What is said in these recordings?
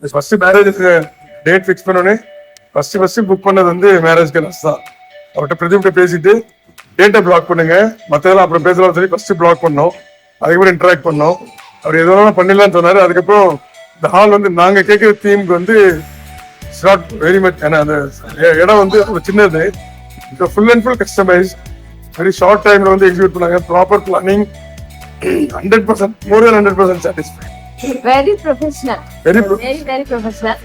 First மேரேஜுக்கு date fix பண்ணோடனே first book பண்ணது வந்து மேரேஜ்க்கு நர்ஸ் தான். அவர்கிட்ட பிரதீப்கிட்ட பேசிட்டு டேட்டை பிளாக் பண்ணுங்க, மற்றதெல்லாம் அப்புறம் பேசலாம் சொல்லி ஃபர்ஸ்ட் பிளாக் பண்ணோம். அதுக்கப்புறம் இன்டராக்ட் பண்ணோம். அவர் எதுவும் பண்ணிடலாம்னு சொன்னாரு. அதுக்கப்புறம் இந்த ஹால் வந்து நாங்க கேட்கிற தீமுக்கு வந்து நாட் வெரி மச், ஏன்னா அந்த இடம் வந்து சின்னது, full and full customize, very short டைம்ல வந்து எக்ஸிக்யூட் பண்ணாங்க. Proper planning, 100%, more than 100% satisfied. Very professional, very very professional.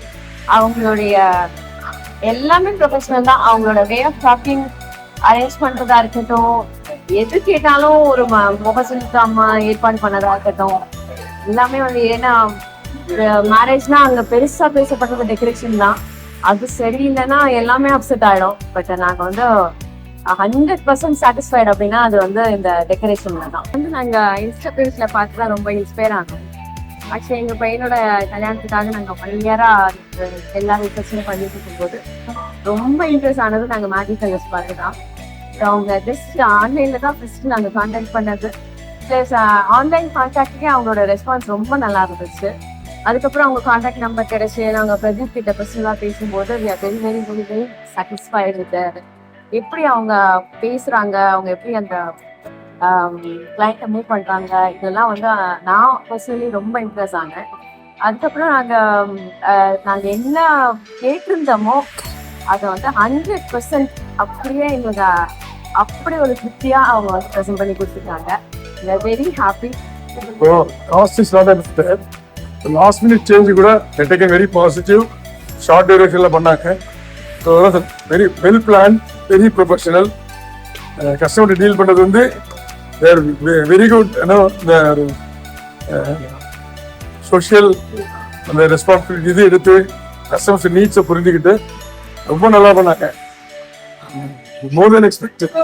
அவங்களுடைய எல்லாமே ப்ரொஃபஷனல் தான். அவங்களோட வே ஆஃப் டாக்கிங், அரேஞ்ச் பண்றதா இருக்கட்டும், எது கேட்டாலும் ஒரு முகசலிக்காம ஏற்பாடு பண்ணதா இருக்கட்டும், எல்லாமே வந்து ஏன்னா மேரேஜ்னா அங்க பெருசா பேசப்பட்டது டெக்கரேஷன் தான். அது சரியில்லைன்னா எல்லாமே அப்செட் ஆயிடும். பட் நாங்க வந்து 100% சாட்டிஸ்ஃபைட் அப்படின்னா அது வந்து இந்த டெக்கரேஷன்ல தான். வந்து நாங்க இன்ஸ்டா பேஜ்ல பார்த்து தான் ரொம்ப இன்ஸ்பயர் ஆனோம். ஆக்சுவலி எங்க பையனோட கல்யாணத்துக்காக நாங்க 1 இயரா எல்லா ரிசர்ச்சும் பண்ணிட்டு இருக்கும்போது ரொம்ப இன்ட்ரெஸ்ட் ஆனது நாங்க மேஜிக் கலர்ஸ் பார்த்து தான். அவங்க ஜஸ்ட் ஆன்லைன்ல தான் ஃபர்ஸ்ட் நாங்க கான்டாக்ட் பண்ணது. பிளஸ் ஆன்லைன் கான்டாக்டுக்கே அவங்களோட ரெஸ்பான்ஸ் ரொம்ப நல்லா இருந்துச்சு. அதுக்கப்புறம் அவங்க கான்டாக்ட் நம்பர் கிடைச்சு நாங்க பிரதீப் கிட்ட பர்சனலா பேசும்போது very very very very satisfied with எப்படி அவங்க பேசுறாங்க, அவங்க எப்படி அந்த கிளைண்ட்டை மூவ் பண்றாங்க, இதெல்லாம் வந்து நான் பர்சனலி ரொம்ப இம்ப்ரெஸ் ஆனேன். அதுக்கப்புறம் நாங்க என்ன கேட்டிருந்தோமோ அதை வந்து 100% அப்படியே எங்களுக்கு அப்படி ஒரு திருப்தியா அவங்க வந்து ப்ரெசென்ட் பண்ணி கொடுத்துருக்காங்க. Very happy. Cost is not an factor. Last minute change கூட டேக்கன் வெரி பாசிட்டிவ், ஷார்ட் டியூரேஷன்ல பண்ணாங்க. So very well plan, very professional. Customer deal பண்ணது வந்து வெரி குட். இந்த சோஷியல் அந்த ரெஸ்பான்சிபிலிட்டி இது எடுத்து கஸ்டமர்ஸ் நீட்ஸை புரிஞ்சுக்கிட்டு ரொம்ப நல்லா பண்ணாங்க. மோர் தென் எக்ஸ்பெக்டட்.